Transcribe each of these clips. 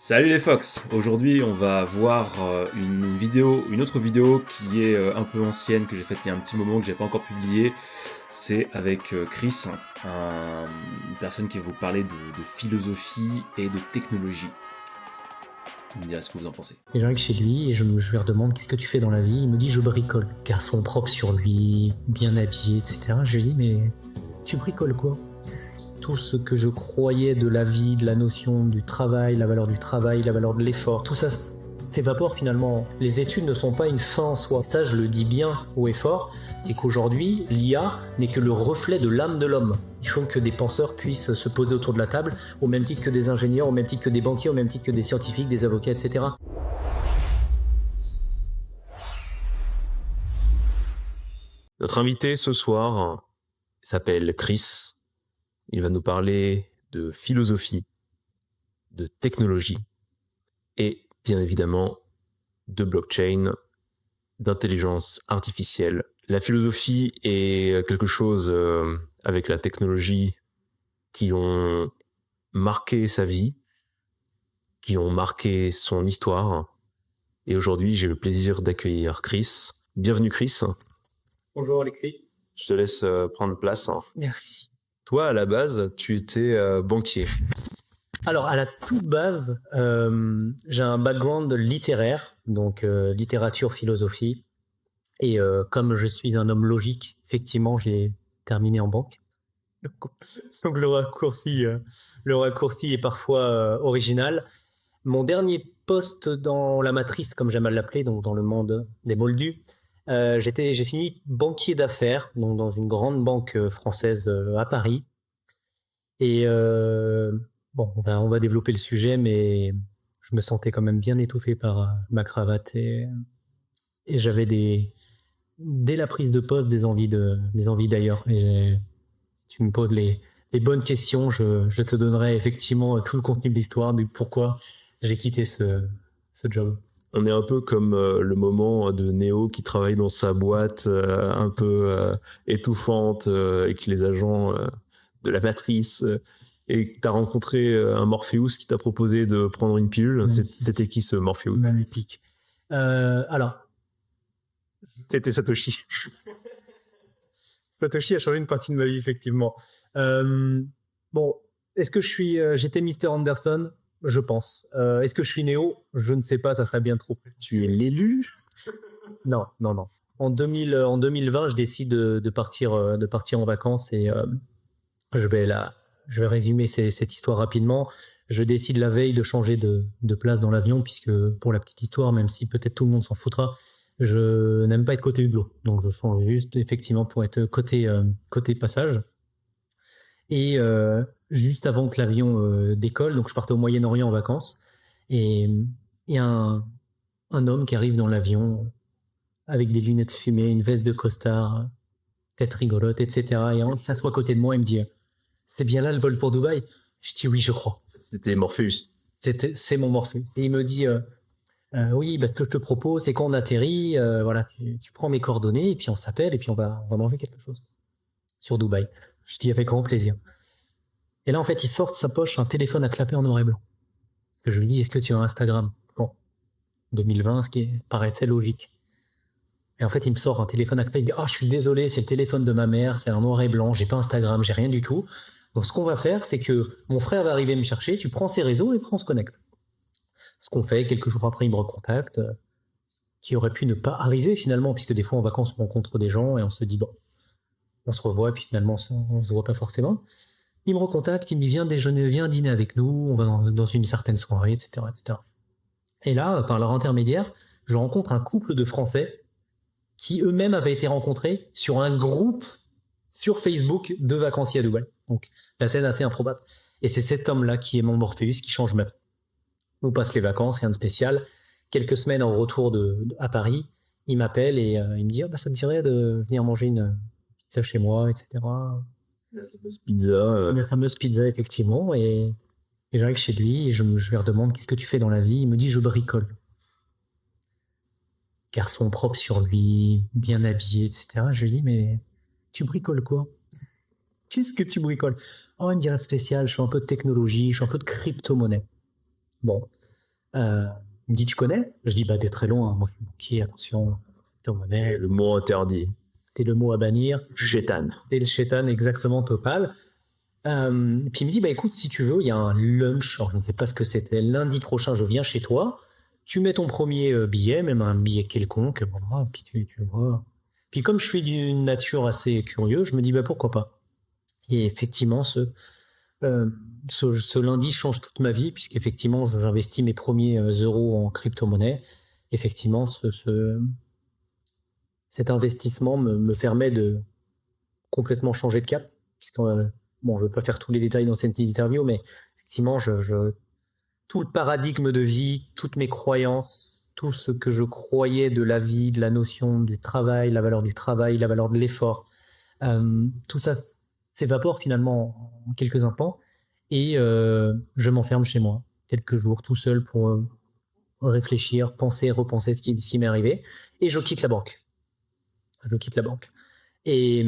Salut les Fox. Aujourd'hui on va voir une autre vidéo qui est un peu ancienne, que j'ai faite il y a un petit moment, que j'ai pas encore publiée. C'est avec Chris, une personne qui va vous parler de philosophie et de technologie. Il me dira ce que vous en pensez. Et j'arrive chez lui et je lui redemande qu'est-ce que tu fais dans la vie. Il me dit je bricole. Garçon propre sur lui, bien habillé, etc. Je lui dis mais tu bricoles quoi? Tout ce que je croyais de la vie, de la notion du travail, la valeur de l'effort, tout ça s'évapore finalement. Les études ne sont pas une fin en soi. Ça, je le dis bien haut et fort, c'est qu'aujourd'hui, l'IA n'est que le reflet de l'âme de l'homme. Il faut que des penseurs puissent se poser autour de la table, au même titre que des ingénieurs, au même titre que des banquiers, au même titre que des scientifiques, des avocats, etc. Notre invité ce soir s'appelle Chris. Il va nous parler de philosophie, de technologie et bien évidemment de blockchain, d'intelligence artificielle. La philosophie est quelque chose avec la technologie qui ont marqué sa vie, qui ont marqué son histoire. Et aujourd'hui, j'ai le plaisir d'accueillir Chris. Bienvenue Chris. Bonjour Alexis. Je te laisse prendre place. Merci. Toi, à la base, tu étais banquier. Alors, à la toute base, j'ai un background littéraire, donc littérature, philosophie. Et comme je suis un homme logique, effectivement, j'ai terminé en banque. Donc le raccourci est parfois original. Mon dernier poste dans la matrice, comme j'aime à l'appeler, donc dans le monde des moldus, j'ai fini banquier d'affaires, donc dans une grande banque française à Paris. Et bon, on va développer le sujet, mais je me sentais quand même bien étouffé par ma cravate et j'avais dès la prise de poste des envies d'ailleurs. Et tu me poses les bonnes questions, je te donnerai effectivement tout le contenu de l'histoire du pourquoi j'ai quitté ce job. On est un peu comme le moment de Néo qui travaille dans sa boîte un peu étouffante avec les agents de la matrice et tu as rencontré un Morpheus qui t'a proposé de prendre une pilule. T'étais qui ce Morpheus? Magnifique. Alors, T'étais Satoshi. Satoshi a changé une partie de ma vie, effectivement. Bon, est-ce que j'étais Mr. Anderson? Je pense. Est-ce que je suis Néo? Je ne sais pas, ça serait bien trop. Tu es l'élu? Non. En 2020, je décide de partir en vacances et je vais résumer cette histoire rapidement. Je décide la veille de changer de place dans l'avion puisque, pour la petite histoire, même si peut-être tout le monde s'en foutra, je n'aime pas être côté hublot. Donc je change juste effectivement pour être côté passage. Et juste avant que l'avion décolle, donc je partais au Moyen-Orient en vacances, et il y a un homme qui arrive dans l'avion avec des lunettes fumées, une veste de costard, tête rigolote, etc. Et on s'assoit à côté de moi et me dit c'est bien là le vol pour Dubaï? Je dis oui, je crois. C'était Morpheus. C'est mon Morpheus. Et il me dit oui, ce que je te propose, c'est qu'on atterrit, voilà, tu prends mes coordonnées et puis on s'appelle et puis on va manger quelque chose sur Dubaï. Je dis avec grand plaisir. Et là, en fait, il sort de sa poche un téléphone à clapper en noir et blanc. Que je lui dis, est-ce que tu as Instagram? Bon, 2020, ce qui paraissait logique. Et en fait, il me sort un téléphone à clapper, il dit, je suis désolé, c'est le téléphone de ma mère, c'est un noir et blanc, j'ai pas Instagram, j'ai rien du tout. Donc, ce qu'on va faire, c'est que mon frère va arriver me chercher, tu prends ses réseaux et on se connecte. Ce qu'on fait, quelques jours après, il me recontacte, qui aurait pu ne pas arriver finalement, puisque des fois, en vacances, on rencontre des gens et on se dit, bon, on se revoit, et puis finalement, on se voit pas forcément. Il me recontacte, il me dit viens dîner avec nous, on va dans une certaine soirée, etc., etc. Et là, par leur intermédiaire, je rencontre un couple de Français qui eux-mêmes avaient été rencontrés sur un groupe sur Facebook de vacanciers à Dubaï. Donc la scène assez improbable. Et c'est cet homme-là qui est mon Morpheus, qui change ma vie. On passe les vacances, rien de spécial. Quelques semaines en retour à Paris, il m'appelle et il me dit ça te dirait de venir manger une pizza chez moi, etc. La fameuse pizza, effectivement. Et j'arrive chez lui et je lui redemande qu'est-ce que tu fais dans la vie? Il me dit je bricole. Garçon propre sur lui, bien habillé, etc. Je lui dis mais tu bricoles quoi? Qu'est-ce que tu bricoles? Oh, il me dit rien de spécial, je fais un peu de technologie, je fais un peu de crypto-monnaie. Bon, Il me dit, tu connais? Je dis, bah, t'es très loin, moi je suis banquier, attention, crypto-monnaie, Le mot interdit. t'es le mot à bannir. Chétan. T'es le chétan exactement total. Puis il me dit, bah écoute, si tu veux, il y a un lunch, alors je ne sais pas ce que c'était, lundi prochain, je viens chez toi, tu mets ton premier billet, même un billet quelconque, voilà, puis tu vois. Puis comme je suis d'une nature assez curieuse, je me dis, bah pourquoi pas. Et effectivement, euh, ce lundi change toute ma vie, puisqu'effectivement, j'investis mes premiers euros en crypto-monnaie. Effectivement, cet investissement me permet de complètement changer de cap, puisque bon, je ne veux pas faire tous les détails dans cette interview, mais effectivement, tout le paradigme de vie, toutes mes croyances, tout ce que je croyais de la vie, de la notion du travail, la valeur de l'effort, tout ça s'évapore finalement en quelques instants, et je m'enferme chez moi quelques jours tout seul pour réfléchir, penser, repenser ce qui m'est arrivé, et je quitte la banque. Je quitte la banque. Et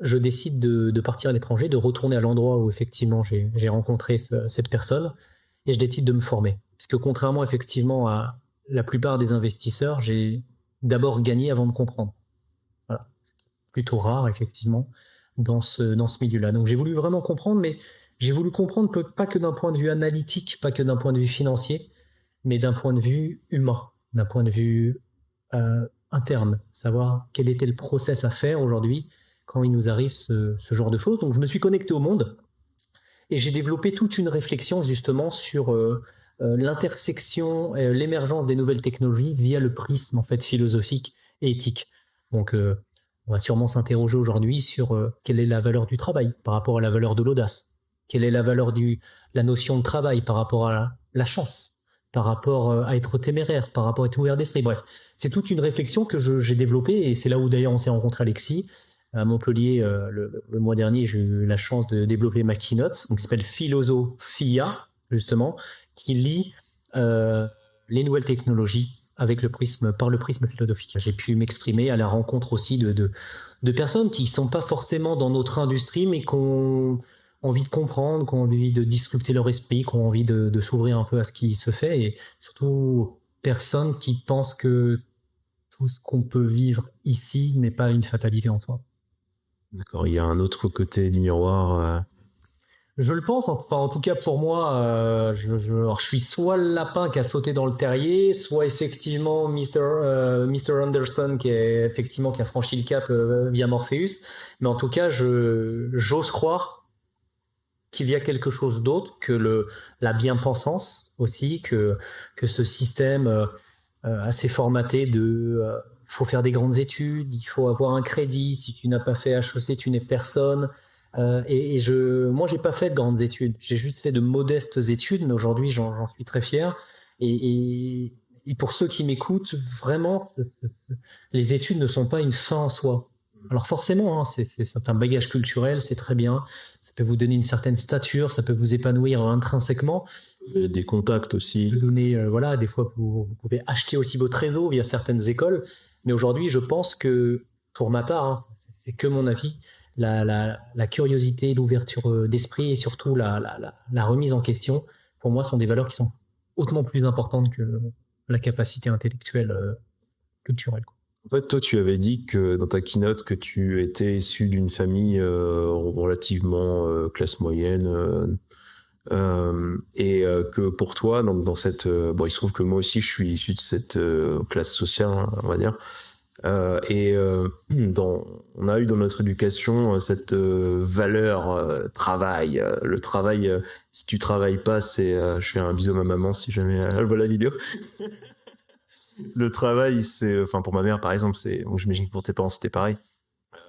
je décide de partir à l'étranger, de retourner à l'endroit où effectivement j'ai rencontré cette personne, et je décide de me former. Parce que contrairement effectivement à la plupart des investisseurs, j'ai d'abord gagné avant de comprendre. Voilà. Plutôt rare effectivement dans ce milieu-là. Donc j'ai voulu vraiment comprendre, mais j'ai voulu comprendre pas que d'un point de vue analytique, pas que d'un point de vue financier, mais d'un point de vue humain, d'un point de vue interne, savoir quel était le process à faire aujourd'hui quand il nous arrive ce genre de choses. Donc je me suis connecté au monde et j'ai développé toute une réflexion justement sur l'intersection, l'émergence des nouvelles technologies via le prisme en fait philosophique et éthique. Donc on va sûrement s'interroger aujourd'hui sur quelle est la valeur du travail par rapport à la valeur de l'audace, quelle est la valeur la notion de travail par rapport à la chance, par rapport à être téméraire, par rapport à être ouvert d'esprit. Bref, c'est toute une réflexion que j'ai développée et c'est là où d'ailleurs on s'est rencontré Alexis. À Montpellier, le mois dernier, j'ai eu la chance de développer ma keynote, donc, qui s'appelle Philosophia, justement, qui lie les nouvelles technologies avec par le prisme philosophique. J'ai pu m'exprimer à la rencontre aussi de personnes qui ne sont pas forcément dans notre industrie, mais qui ont envie de comprendre, qui ont envie de discuter leur esprit, qui ont envie de s'ouvrir un peu à ce qui se fait, et surtout personnes qui pensent que tout ce qu'on peut vivre ici n'est pas une fatalité en soi. D'accord, il y a un autre côté du miroir. Je le pense, en tout cas pour moi, alors je suis soit le lapin qui a sauté dans le terrier, soit effectivement Mr. Anderson qui a franchi le cap via Morpheus. Mais en tout cas, j'ose croire qu'il y a quelque chose d'autre que la bien-pensance aussi, que ce système assez formaté faut faire des grandes études, il faut avoir un crédit, si tu n'as pas fait HEC, tu n'es personne. Moi, j'ai pas fait de grandes études, j'ai juste fait de modestes études, mais aujourd'hui, j'en suis très fier. Et, et pour ceux qui m'écoutent, vraiment, les études ne sont pas une fin en soi. Alors forcément, hein, c'est un bagage culturel, c'est très bien, ça peut vous donner une certaine stature, ça peut vous épanouir intrinsèquement. Des contacts aussi. Donner, voilà, des fois, vous pouvez acheter aussi votre réseau via certaines écoles, mais aujourd'hui, je pense que, pour ma part, hein, c'est que mon avis, la curiosité, l'ouverture d'esprit et surtout la remise en question, pour moi, sont des valeurs qui sont hautement plus importantes que la capacité intellectuelle culturelle. En fait, toi, tu avais dit que dans ta keynote que tu étais issu d'une famille relativement classe moyenne et que pour toi, donc dans cette, bon, il se trouve que moi aussi, je suis issu de cette classe sociale, hein, on va dire. On a eu dans notre éducation cette valeur travail. Le travail, si tu travailles pas, je fais un bisou à ma maman si jamais elle voit la vidéo. Le travail, enfin pour ma mère par exemple, j'imagine que pour tes parents c'était pareil.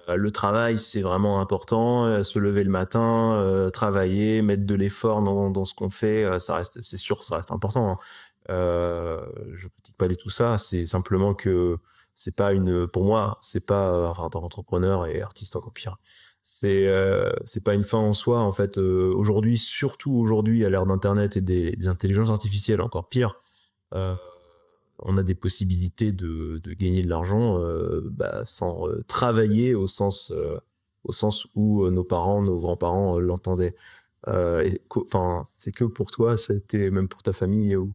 Le travail, c'est vraiment important. Se lever le matin, travailler, mettre de l'effort dans ce qu'on fait, c'est sûr, ça reste important. Hein. Je critique pas du tout ça. C'est simplement que c'est pas pour moi, c'est pas, enfin, en tant qu'entrepreneur et artiste encore pire. C'est pas une fin en soi en fait. Aujourd'hui, surtout aujourd'hui, à l'ère d'Internet et des intelligences artificielles, encore pire. On a des possibilités de gagner de l'argent sans travailler au sens où nos parents, nos grands-parents l'entendaient. C'est que pour toi, c'était même pour ta famille, ou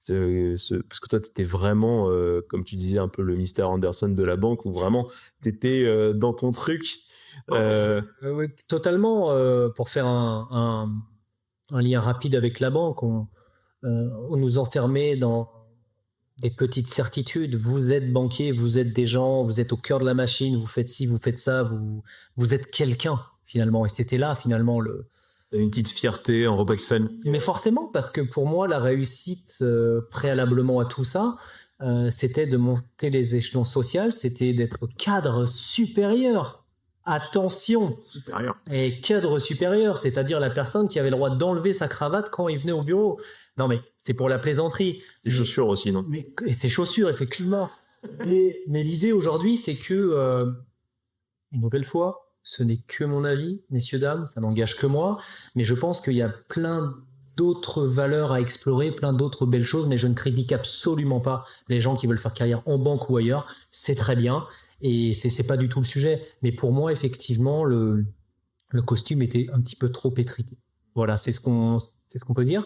Parce que toi, tu étais vraiment, comme tu disais, un peu le Mr. Anderson de la banque, où vraiment, tu étais dans ton truc. Oui, totalement. Pour faire un lien rapide avec la banque, on nous enfermait dans des petites certitudes. Vous êtes banquier, vous êtes des gens, vous êtes au cœur de la machine, vous faites ci, vous faites ça, vous êtes quelqu'un finalement. Et c'était là finalement Une petite fierté en Roblox Fun. Mais forcément, parce que pour moi, la réussite préalablement à tout ça, c'était de monter les échelons sociaux, c'était d'être cadre supérieur. Attention, Supérieur. et cadre supérieur, c'est-à-dire la personne qui avait le droit d'enlever sa cravate quand il venait au bureau. Non mais c'est pour la plaisanterie. Les chaussures aussi, non? Et ses chaussures, effectivement. Mais l'idée aujourd'hui, c'est que, une nouvelle fois, ce n'est que mon avis, messieurs, dames, ça n'engage que moi, mais je pense qu'il y a plein d'autres valeurs à explorer, plein d'autres belles choses, mais je ne critique absolument pas les gens qui veulent faire carrière en banque ou ailleurs, c'est très bien, et c'est pas du tout le sujet, mais pour moi, effectivement, le costume était un petit peu trop étriqué. Voilà, c'est ce qu'on peut dire.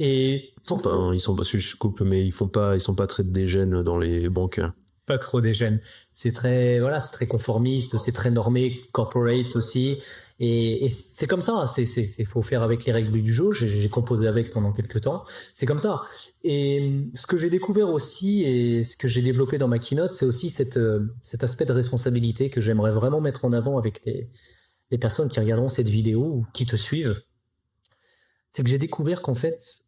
Et Ils sont pas, je coupe, mais ils sont pas très dégènes dans les banques. pas trop des gènes. C'est très conformiste, c'est très normé, corporate aussi. Et c'est comme ça. Il faut faire avec les règles du jeu. J'ai composé avec pendant quelques temps. C'est comme ça. Et ce que j'ai découvert aussi et ce que j'ai développé dans ma keynote, c'est aussi cet aspect de responsabilité que j'aimerais vraiment mettre en avant avec les personnes qui regarderont cette vidéo ou qui te suivent. C'est que j'ai découvert qu'en fait,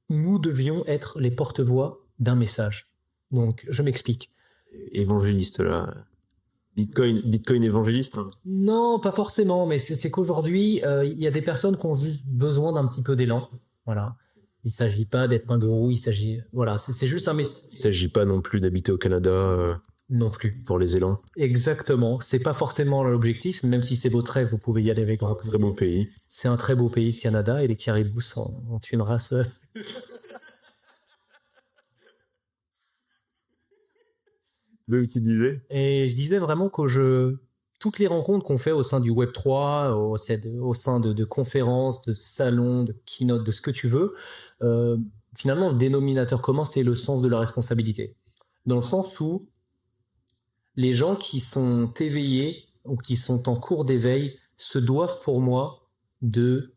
nous devions être les porte-voix d'un message. Donc, je m'explique. Évangéliste, là. Bitcoin évangéliste. Non, pas forcément, mais c'est qu'aujourd'hui, il y a des personnes qui ont juste besoin d'un petit peu d'élan. Voilà. Il ne s'agit pas d'être un gourou, voilà, c'est juste un message. Il ne s'agit pas non plus d'habiter au Canada non plus. Pour les élans. Exactement. C'est pas forcément l'objectif, même si c'est votre rêve, vous pouvez y aller avec grand plaisir. Très beau pays. C'est un très beau pays, ce Canada, et les caribous ont une race. Tu disais. Et je disais vraiment que toutes les rencontres qu'on fait au sein du Web3, au sein de conférences, de salons, de keynote, de ce que tu veux, finalement, le dénominateur commun, c'est le sens de la responsabilité. Dans le sens où les gens qui sont éveillés ou qui sont en cours d'éveil se doivent pour moi de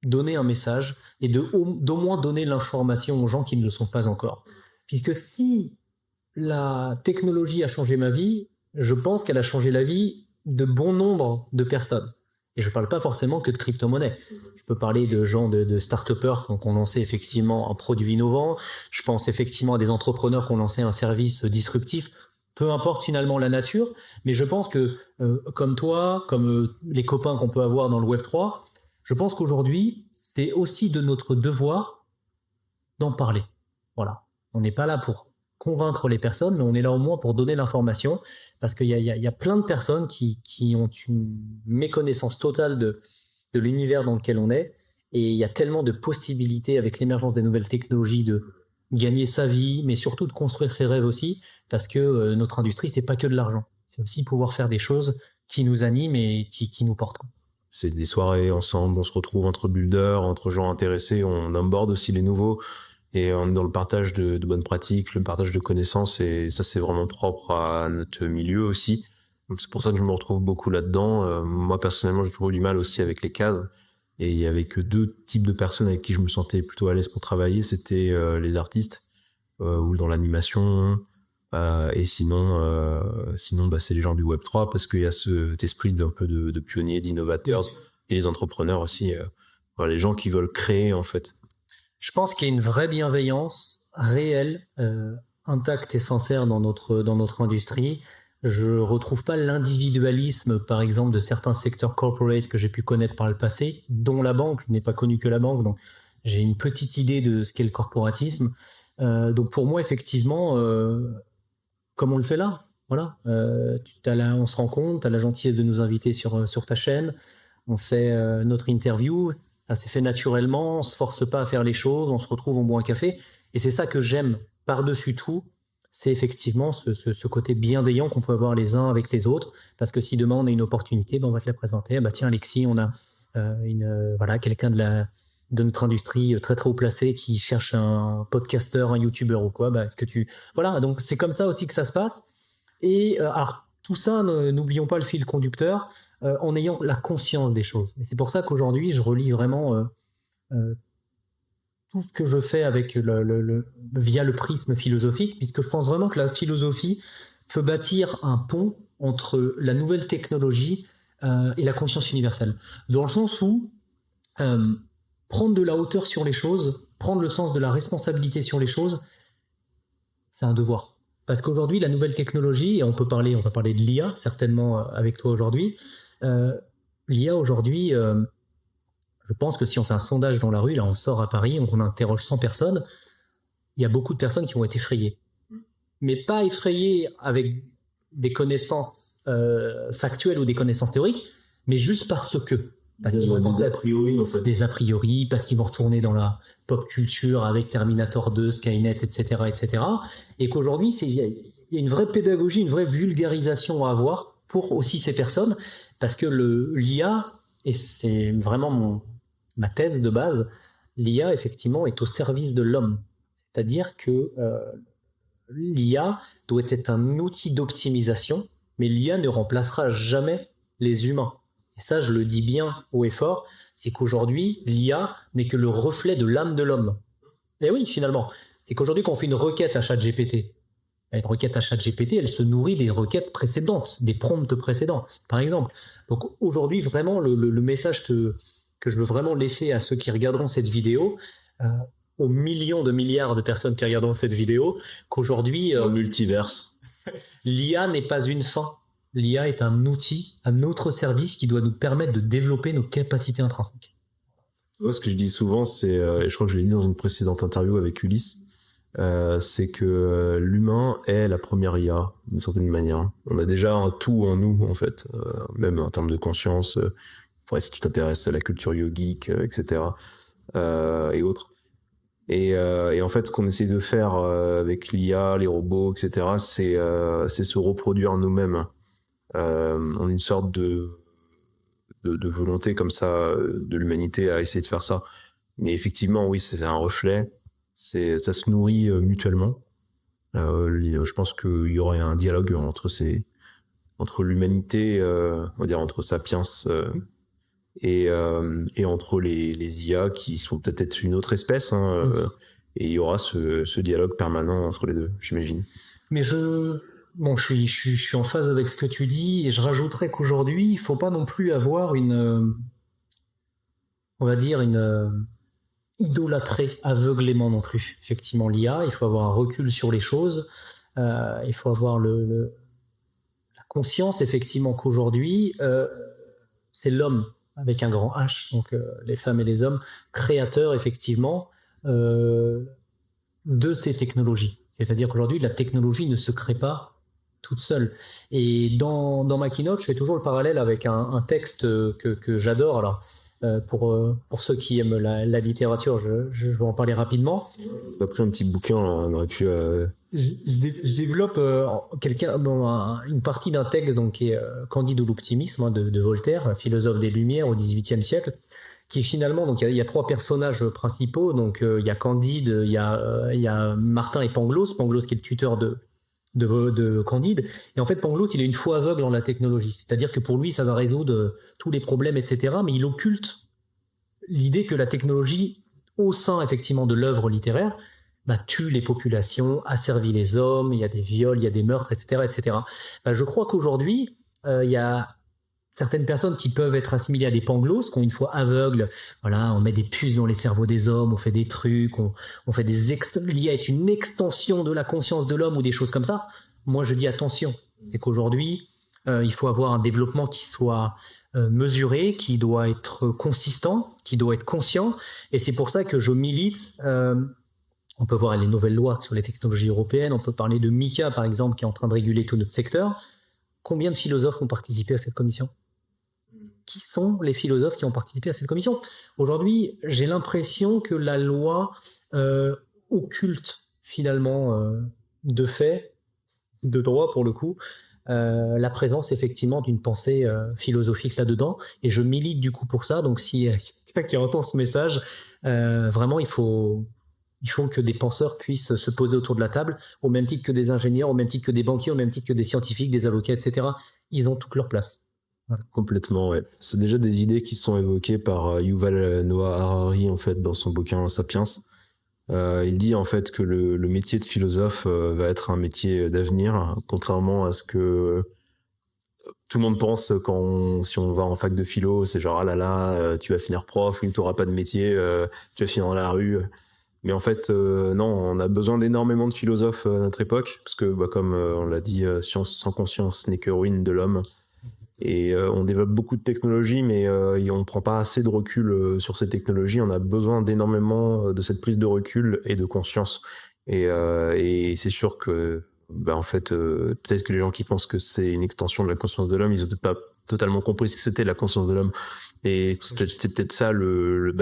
donner un message et d'au moins donner l'information aux gens qui ne le sont pas encore. Puisque si la technologie a changé ma vie, je pense qu'elle a changé la vie de bon nombre de personnes. Et je ne parle pas forcément que de crypto-monnaie. Je peux parler de gens, de start-upers qui ont lancé effectivement un produit innovant. Je pense effectivement à des entrepreneurs qui ont lancé un service disruptif. Peu importe finalement la nature, mais je pense que comme toi, comme les copains qu'on peut avoir dans le Web3, je pense qu'aujourd'hui, c'est aussi de notre devoir d'en parler. Voilà. On n'est pas là pour convaincre les personnes, mais on est là au moins pour donner l'information, parce qu'il y a plein de personnes qui ont une méconnaissance totale de l'univers dans lequel on est, et il y a tellement de possibilités avec l'émergence des nouvelles technologies de gagner sa vie, mais surtout de construire ses rêves aussi, parce que notre industrie, c'est pas que de l'argent. C'est aussi pouvoir faire des choses qui nous animent et qui nous portent. C'est des soirées ensemble, on se retrouve entre builders, entre gens intéressés, on onboard aussi les nouveaux, et on est dans le partage de bonnes pratiques, le partage de connaissances, et ça, c'est vraiment propre à notre milieu aussi. Donc, c'est pour ça que je me retrouve beaucoup là-dedans. Moi, personnellement, j'ai toujours eu du mal aussi avec les cases. Et il y avait que deux types de personnes avec qui je me sentais plutôt à l'aise pour travailler. C'était les artistes ou dans l'animation. Et sinon, c'est les gens du Web3 parce qu'il y a cet esprit d'un peu de pionniers, d'innovateurs et les entrepreneurs aussi. Les gens qui veulent créer, en fait. Je pense qu'il y a une vraie bienveillance réelle, intacte et sincère dans notre industrie. Je retrouve pas l'individualisme, par exemple, de certains secteurs corporate que j'ai pu connaître par le passé, dont la banque. Je n'ai pas connu que la banque, donc j'ai une petite idée de ce qu'est le corporatisme. Donc pour moi, effectivement, comme on le fait là, voilà. On se rend compte, tu as la gentillesse de nous inviter sur ta chaîne, on fait notre interview, ça s'est fait naturellement, on se force pas à faire les choses, on se retrouve, on boit un café, et c'est ça que j'aime par-dessus tout. C'est effectivement ce côté bienveillant qu'on peut avoir les uns avec les autres, parce que si demain on a une opportunité, on va te la présenter. Bah tiens Alexis, on a quelqu'un de de notre industrie très très haut placé qui cherche un podcasteur, un youtubeur ou quoi, est-ce que voilà, donc c'est comme ça aussi que ça se passe. Et alors tout ça, n'oublions pas le fil conducteur, en ayant la conscience des choses. Et c'est pour ça qu'aujourd'hui je relie vraiment tout ce que je fais avec via le prisme philosophique, puisque je pense vraiment que la philosophie peut bâtir un pont entre la nouvelle technologie et la conscience universelle. Dans le sens où prendre de la hauteur sur les choses, prendre le sens de la responsabilité sur les choses, c'est un devoir. Parce qu'aujourd'hui, la nouvelle technologie, et on va parler de l'IA certainement avec toi aujourd'hui, l'IA aujourd'hui, je pense que si on fait un sondage dans la rue, là on sort à Paris, on interroge 100 personnes, il y a beaucoup de personnes qui vont être effrayées. Mais pas effrayées avec des connaissances factuelles ou des connaissances théoriques, mais juste parce que. Des a priori, en fait. Des a priori, parce qu'ils vont retourner dans la pop culture avec Terminator 2, Skynet, etc., etc. Et qu'aujourd'hui, il y a une vraie pédagogie, une vraie vulgarisation à avoir pour aussi ces personnes, parce que l'IA, et c'est vraiment ma thèse de base, l'IA, effectivement, est au service de l'homme. C'est-à-dire que l'IA doit être un outil d'optimisation, mais l'IA ne remplacera jamais les humains. Et ça, je le dis bien haut et fort, c'est qu'aujourd'hui, l'IA n'est que le reflet de l'âme de l'homme. Et oui, finalement, c'est qu'aujourd'hui, quand on fait une requête à ChatGPT, une requête à ChatGPT, elle se nourrit des requêtes précédentes, des prompts précédents, par exemple. Donc aujourd'hui, vraiment, le message que je veux vraiment laisser à ceux qui regarderont cette vidéo, aux millions de milliards de personnes qui regarderont cette vidéo, qu'aujourd'hui... Au multiverse. L'IA n'est pas une fin. L'IA est un outil, un autre service qui doit nous permettre de développer nos capacités intrinsèques. Moi, ce que je dis souvent, c'est, et je crois que je l'ai dit dans une précédente interview avec Ulysse, c'est que l'humain est la première IA, d'une certaine manière. On a déjà un tout en nous, en fait, même en termes de conscience, si tu t'intéresses à la culture yogique, etc., et autres. Et en fait, ce qu'on essaie de faire avec l'IA, les robots, etc., c'est se reproduire nous-mêmes. On a une sorte de volonté comme ça de l'humanité à essayer de faire ça. Mais effectivement, oui, c'est un reflet. Ça se nourrit mutuellement. Je pense qu'il y aurait un dialogue entre l'humanité, on va dire entre Sapiens et entre les IA qui sont peut-être une autre espèce. Et il y aura ce dialogue permanent entre les deux, j'imagine. Mais je suis en phase avec ce que tu dis, et je rajouterais qu'aujourd'hui, il ne faut pas non plus avoir on va dire idolâtrer aveuglément non plus. Effectivement, l'IA, il faut avoir un recul sur les choses, il faut avoir la conscience, effectivement, qu'aujourd'hui, c'est l'homme, avec un grand H, donc les femmes et les hommes, créateurs, effectivement, de ces technologies. C'est-à-dire qu'aujourd'hui, la technologie ne se crée pas toute seule. Et dans ma keynote, je fais toujours le parallèle avec un texte que j'adore. Alors, pour ceux qui aiment la littérature, je vais en parler rapidement. On a pris un petit bouquin, on aurait pu... Je développe une partie d'un texte donc, qui est Candide ou l'optimisme de Voltaire, philosophe des Lumières au XVIIIe siècle, qui finalement, donc il y a trois personnages principaux, donc il y a Candide, il y a Martin et Pangloss qui est le tuteur de Candide, et en fait Pangloss il est une foi aveugle en la technologie, c'est-à-dire que pour lui ça va résoudre tous les problèmes, etc., mais il occulte l'idée que la technologie, au sein effectivement de l'œuvre littéraire, tue les populations, asservit les hommes, il y a des viols, il y a des meurtres, etc., etc. Je crois qu'aujourd'hui il y a certaines personnes qui peuvent être assimilées à des Pangloss, qui ont une foi aveugle. Voilà, on met des puces dans les cerveaux des hommes, on fait des trucs, on fait l'IA est une extension de la conscience de l'homme ou des choses comme ça. Moi, je dis attention. Et qu'aujourd'hui, il faut avoir un développement qui soit mesuré, qui doit être consistant, qui doit être conscient. Et c'est pour ça que je milite. On peut voir les nouvelles lois sur les technologies européennes. On peut parler de MICA, par exemple, qui est en train de réguler tout notre secteur. Combien de philosophes ont participé à cette commission ? Qui sont les philosophes qui ont participé à cette commission ? Aujourd'hui, j'ai l'impression que la loi occulte finalement de fait, de droit pour le coup, la présence effectivement d'une pensée philosophique là-dedans. Et je milite du coup pour ça. Donc si quelqu'un qui entend ce message, vraiment il faut que des penseurs puissent se poser autour de la table, au même titre que des ingénieurs, au même titre que des banquiers, au même titre que des scientifiques, des avocats, etc. Ils ont toute leur place. Voilà. Complètement, ouais. C'est déjà des idées qui sont évoquées par Yuval Noah Harari, en fait, dans son bouquin Sapiens. Il dit, en fait, que le métier de philosophe va être un métier d'avenir, contrairement à ce que tout le monde pense si on va en fac de philo, c'est genre, ah là là, tu vas finir prof, ou tu n'auras pas de métier, tu vas finir dans la rue. Mais en fait, non, on a besoin d'énormément de philosophes à notre époque, parce que, comme on l'a dit, science sans conscience n'est que ruine de l'homme. Et on développe beaucoup de technologies, mais on ne prend pas assez de recul sur ces technologies. On a besoin d'énormément de cette prise de recul et de conscience. Et c'est sûr que, en fait, peut-être que les gens qui pensent que c'est une extension de la conscience de l'homme, ils n'ont peut-être pas totalement compris ce que c'était la conscience de l'homme. Et c'est peut-être ça,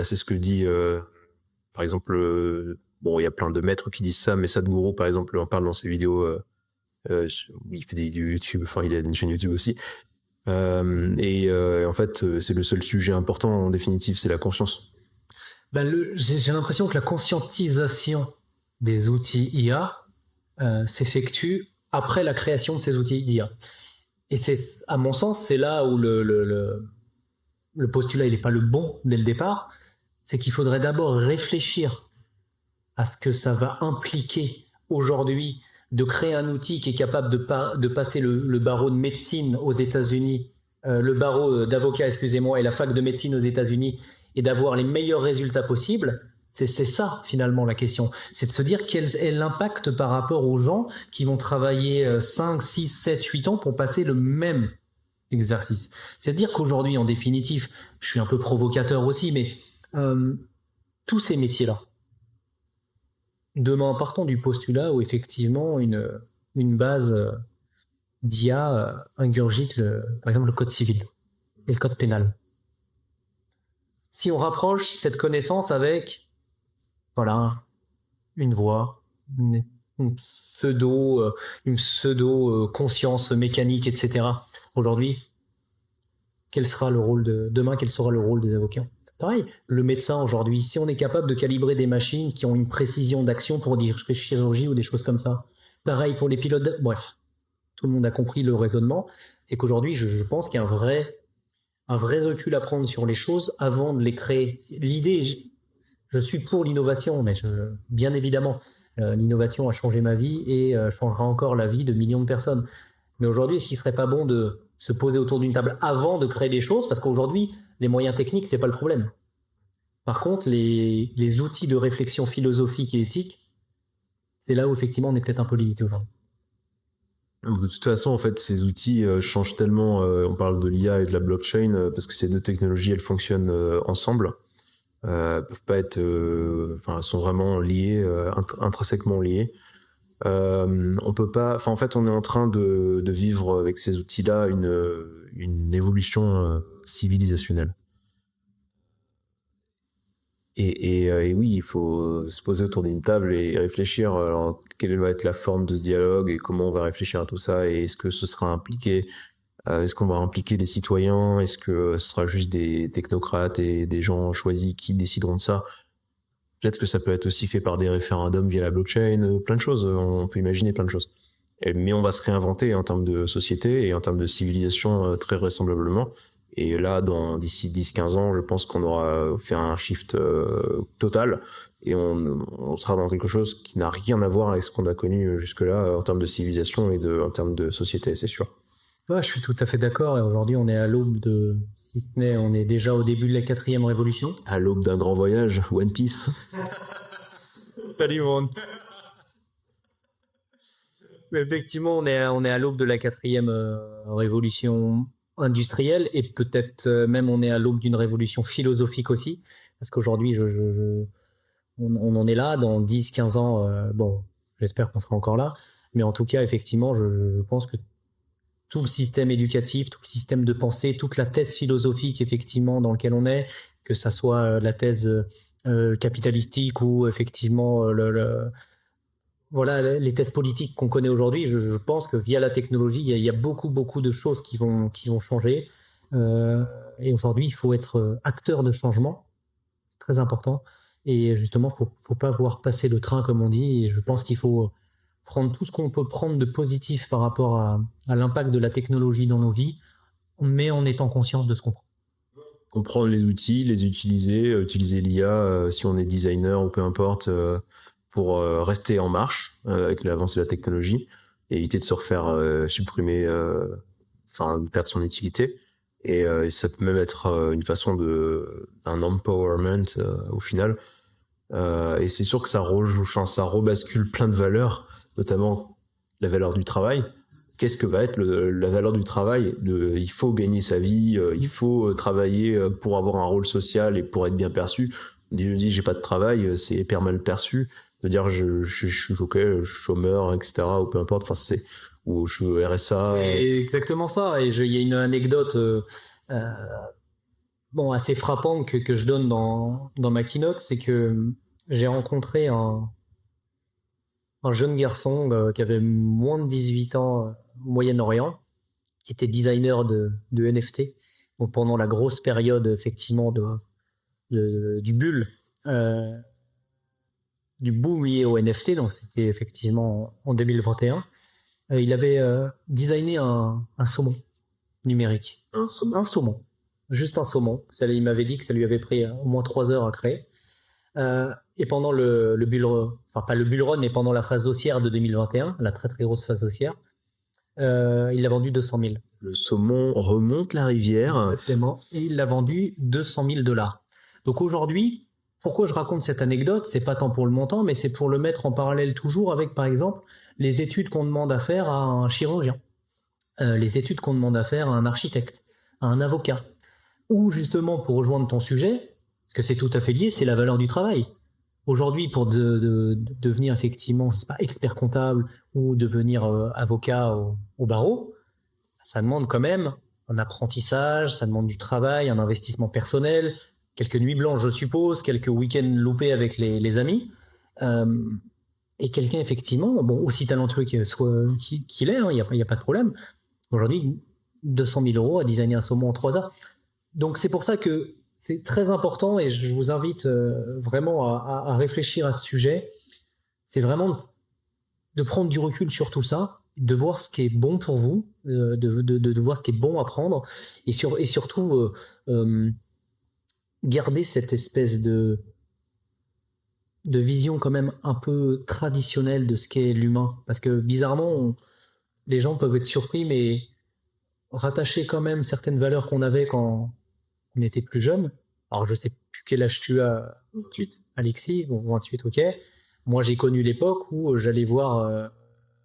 c'est ce que dit, par exemple, il y a plein de maîtres qui disent ça, mais Sadhguru, par exemple, en parle dans ses vidéos. Il fait du YouTube, il a une chaîne YouTube aussi. En fait, c'est le seul sujet important en définitive, c'est la conscience. J'ai l'impression que la conscientisation des outils IA s'effectue après la création de ces outils IA. Et c'est, à mon sens, c'est là où le postulat il n'est pas le bon dès le départ. C'est qu'il faudrait d'abord réfléchir à ce que ça va impliquer aujourd'hui de créer un outil qui est capable de passer le barreau de médecine aux États-Unis, le barreau d'avocat, excusez-moi, et la fac de médecine aux États-Unis, et d'avoir les meilleurs résultats possibles. C'est ça, finalement, la question. C'est de se dire quel est l'impact par rapport aux gens qui vont travailler 5, 6, 7, 8 ans pour passer le même exercice. C'est-à-dire qu'aujourd'hui, en définitive, je suis un peu provocateur aussi, mais tous ces métiers-là, demain, partons du postulat où effectivement une base d'IA ingurgite, par exemple, le code civil et le code pénal. Si on rapproche cette connaissance avec, une voix, une pseudo conscience mécanique, etc. Aujourd'hui, quel sera le rôle demain, quel sera le rôle des avocats? Pareil, le médecin aujourd'hui, si on est capable de calibrer des machines qui ont une précision d'action pour des chirurgies ou des choses comme ça. Pareil pour les pilotes, bref, tout le monde a compris le raisonnement. C'est qu'aujourd'hui, je pense qu'il y a un vrai recul à prendre sur les choses avant de les créer. L'idée, je suis pour l'innovation, mais bien évidemment, l'innovation a changé ma vie et changera encore la vie de millions de personnes. Mais aujourd'hui, est-ce qu'il ne serait pas bon de se poser autour d'une table avant de créer des choses? Parce qu'aujourd'hui, les moyens techniques, c'est pas le problème. Par contre, les outils de réflexion philosophique et éthique, c'est là où effectivement on est peut-être un peu limité aujourd'hui. De toute façon, en fait, ces outils changent tellement. On parle de l'IA et de la blockchain parce que ces deux technologies, elles fonctionnent ensemble. Peuvent pas être, elles sont vraiment liées, intrinsèquement liées. On peut pas. En fait, on est en train de vivre avec ces outils-là une évolution civilisationnelle. Et oui, il faut se poser autour d'une table et réfléchir quelle va être la forme de ce dialogue et comment on va réfléchir à tout ça et est-ce que ce sera impliqué, est-ce qu'on va impliquer les citoyens, est-ce que ce sera juste des technocrates et des gens choisis qui décideront de ça. Peut-être que ça peut être aussi fait par des référendums via la blockchain, plein de choses, on peut imaginer plein de choses. Mais on va se réinventer en termes de société et en termes de civilisation très vraisemblablement. Et là, d'ici 10-15 ans, je pense qu'on aura fait un shift total et on sera dans quelque chose qui n'a rien à voir avec ce qu'on a connu jusque-là en termes de civilisation et en termes de société, c'est sûr. Ouais, je suis tout à fait d'accord. Et aujourd'hui, on est à l'aube on est déjà au début de la 4e révolution. À l'aube d'un grand voyage, One Piece. Salut monde. Mais effectivement, on est à l'aube de la 4e révolution industrielle et peut-être même on est à l'aube d'une révolution philosophique aussi. Parce qu'aujourd'hui, on en est là. Dans 10-15 ans, j'espère qu'on sera encore là. Mais en tout cas, effectivement, je pense que tout le système éducatif, tout le système de pensée, toute la thèse philosophique effectivement dans lequel on est, que ça soit la thèse capitalistique ou effectivement voilà, les tests politiques qu'on connaît aujourd'hui, je pense que via la technologie, il y a beaucoup de choses qui vont changer. Et aujourd'hui, il faut être acteur de changement. C'est très important. Et justement, faut pas voir passer le train, comme on dit. Et je pense qu'il faut prendre tout ce qu'on peut prendre de positif par rapport à l'impact de la technologie dans nos vies, mais en étant conscient de ce qu'on prend. Comprendre les outils, les utiliser, utiliser l'IA si on est designer ou peu importe, pour rester en marche avec l'avancée de la technologie et éviter de se refaire supprimer, enfin perdre son utilité. Et ça peut même être une façon d'un empowerment au final. Et c'est sûr que ça rebascule plein de valeurs, notamment la valeur du travail. Qu'est-ce que va être la valeur du travail? Il faut gagner sa vie, il faut travailler pour avoir un rôle social et pour être bien perçu. Je dis j'ai pas de travail, c'est hyper mal perçu. De dire je suis ok, je suis chômeur, etc. ou peu importe. Enfin ou je suis RSA. C'est exactement ça. Et il y a une anecdote bon, assez frappante que je donne dans ma keynote, c'est que j'ai rencontré un jeune garçon qui avait moins de 18 ans au Moyen-Orient, qui était designer de NFT. Donc, pendant la grosse période effectivement du bull, du boom lié au NFT, donc c'était effectivement en 2021. Il avait designé un saumon numérique. Un saumon. Juste un saumon. Il m'avait dit que ça lui avait pris au moins 3 heures à créer. Et pendant le bull run, enfin pas le bull run, mais pendant la phase haussière de 2021, la très très grosse phase haussière, il l'a vendu 200 000. Le saumon remonte la rivière. Exactement. Et il l'a vendu 200 000 $. Donc aujourd'hui, pourquoi je raconte cette anecdote? C'est pas tant pour le montant, mais c'est pour le mettre en parallèle toujours avec, par exemple, les études qu'on demande à faire à un chirurgien, les études qu'on demande à faire à un architecte, à un avocat, ou justement pour rejoindre ton sujet, parce que c'est tout à fait lié, c'est la valeur du travail. Aujourd'hui, pour devenir effectivement, je sais pas, expert comptable ou devenir avocat au barreau, ça demande quand même un apprentissage, ça demande du travail, un investissement personnel, quelques nuits blanches, je suppose, quelques week-ends loupés avec les amis. Et quelqu'un, effectivement, bon, aussi talentueux qu'il est, il n'y a pas de problème. Aujourd'hui, 200 000 € à designer un saumon en 3 heures. Donc, c'est pour ça que c'est très important et je vous invite vraiment à réfléchir à ce sujet. C'est vraiment de prendre du recul sur tout ça, de voir ce qui est bon pour vous, de voir ce qui est bon à prendre et surtout garder cette espèce de vision quand même un peu traditionnelle de ce qu'est l'humain. Parce que bizarrement, les gens peuvent être surpris, mais rattacher quand même certaines valeurs qu'on avait quand on était plus jeune. Alors je sais plus quel âge tu as, 28, Alexis, bon 28, ok. Moi j'ai connu l'époque où j'allais voir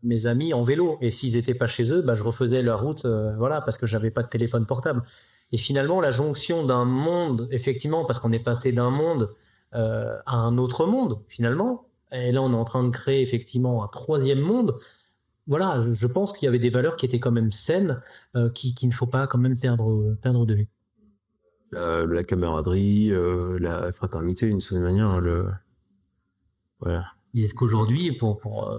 mes amis en vélo et s'ils étaient pas chez eux, bah, je refaisais la route, voilà, parce que j'avais pas de téléphone portable. Et finalement la jonction d'un monde, effectivement, parce qu'on est passé d'un monde à un autre monde finalement, et là on est en train de créer effectivement un troisième monde. Voilà, je pense qu'il y avait des valeurs qui étaient quand même saines, qu'il ne faut pas quand même perdre de vue. La camaraderie, la fraternité, d'une certaine manière, voilà. Et est-ce qu'aujourd'hui, pour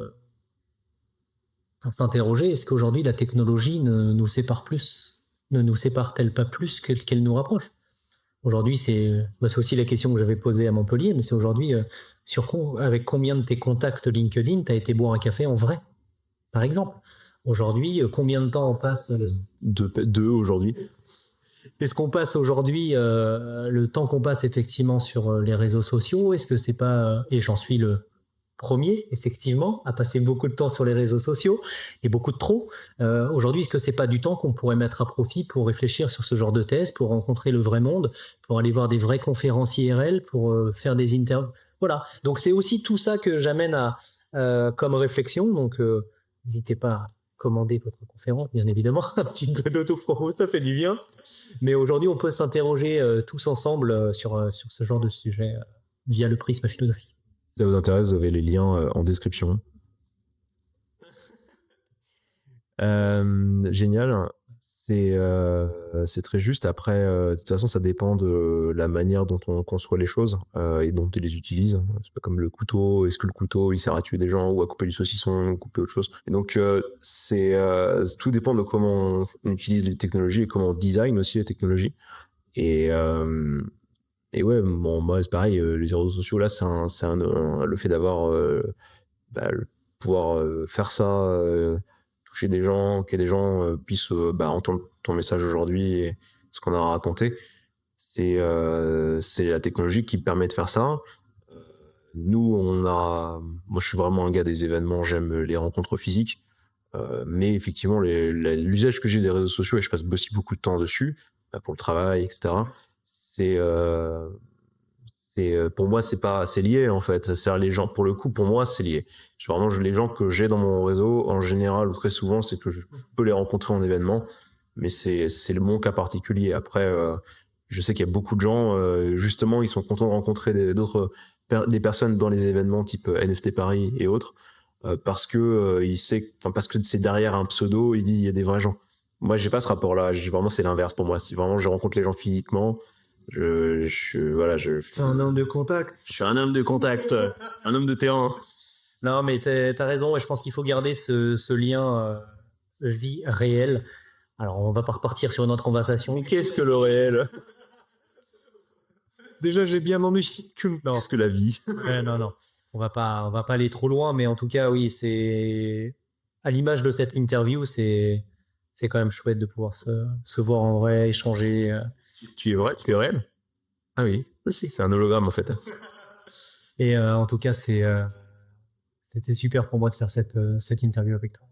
s'interroger, est-ce qu'aujourd'hui la technologie ne nous sépare-t-elle pas plus qu'elle nous rapproche? Aujourd'hui, c'est aussi la question que j'avais posée à Montpellier, mais c'est aujourd'hui, avec combien de tes contacts LinkedIn t'as été boire un café en vrai, par exemple? Aujourd'hui, combien de temps on passe Deux aujourd'hui. Est-ce qu'on passe aujourd'hui, le temps qu'on passe effectivement sur les réseaux sociaux, est-ce que c'est pas, et j'en suis le premier, effectivement, à passer beaucoup de temps sur les réseaux sociaux, et beaucoup de trop. Aujourd'hui, est-ce que c'est pas du temps qu'on pourrait mettre à profit pour réfléchir sur ce genre de thèse, pour rencontrer le vrai monde, pour aller voir des vraies conférences IRL, pour faire des interviews? Voilà. Donc c'est aussi tout ça que j'amène comme réflexion. Donc n'hésitez pas à commander votre conférence, bien évidemment. Un petit peu d'auto-promo, ça fait du bien. Mais aujourd'hui, on peut s'interroger tous ensemble sur ce genre de sujet via le prisme philosophique. Si ça vous intéresse, vous avez les liens en description. Génial. C'est très juste. Après, de toute façon, ça dépend de la manière dont on conçoit les choses et dont on les utilise. C'est pas comme le couteau. Est-ce que le couteau, il sert à tuer des gens ou à couper du saucisson ou couper autre chose? Et donc, tout dépend de comment on utilise les technologies et comment on design aussi les technologies. Et ouais, bon, moi, c'est pareil. Les réseaux sociaux, là, le fait d'avoir pouvoir faire ça, toucher des gens, que des gens puissent entendre ton message aujourd'hui et ce qu'on a raconté. C'est la technologie qui permet de faire ça. Nous, moi, je suis vraiment un gars des événements, j'aime les rencontres physiques. Mais effectivement, l'usage que j'ai des réseaux sociaux, et je passe aussi beaucoup de temps dessus, pour le travail, etc. Pour moi, c'est lié en fait. C'est les gens, pour le coup, pour moi, c'est lié. Les gens que j'ai dans mon réseau, en général ou très souvent, c'est que je peux les rencontrer en événement, mais c'est mon cas particulier. Après, je sais qu'il y a beaucoup de gens, justement, ils sont contents de rencontrer des personnes dans les événements type NFT Paris et autres, parce que parce que c'est derrière un pseudo, il y a des vrais gens. Moi, j'ai pas ce rapport-là. Vraiment, c'est l'inverse pour moi. C'est vraiment, je rencontre les gens physiquement. C'est un homme de contact. Je suis un homme de contact, un homme de terrain. Non, mais t'as raison. Et je pense qu'il faut garder ce lien vie réelle. Alors, on va pas repartir sur une autre conversation. Qu'est-ce que le réel? Déjà, j'ai bien nommé parce que la vie. Non. On va pas aller trop loin, mais en tout cas, oui, c'est à l'image de cette interview, c'est quand même chouette de pouvoir se voir en vrai, échanger. Tu es vrai? Tu es réel? Ah oui, aussi. C'est un hologramme en fait. Et en tout cas, c'était super pour moi de faire cette interview avec toi.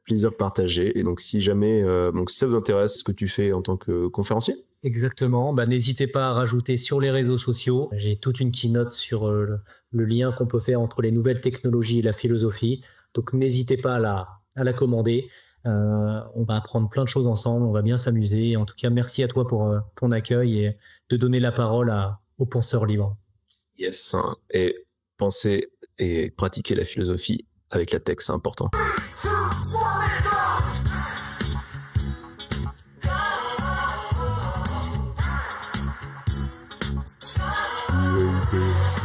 Plaisir partagé. Et donc, si jamais, si ça vous intéresse ce que tu fais en tant que conférencier? Exactement. N'hésitez pas à rajouter sur les réseaux sociaux. J'ai toute une keynote sur le lien qu'on peut faire entre les nouvelles technologies et la philosophie. Donc, n'hésitez pas à la commander. On va apprendre plein de choses ensemble. On va bien s'amuser. En tout cas, merci à toi pour ton accueil et de donner la parole aux penseurs libres. Yes. Et penser et pratiquer la philosophie avec la tech, c'est important. UAP.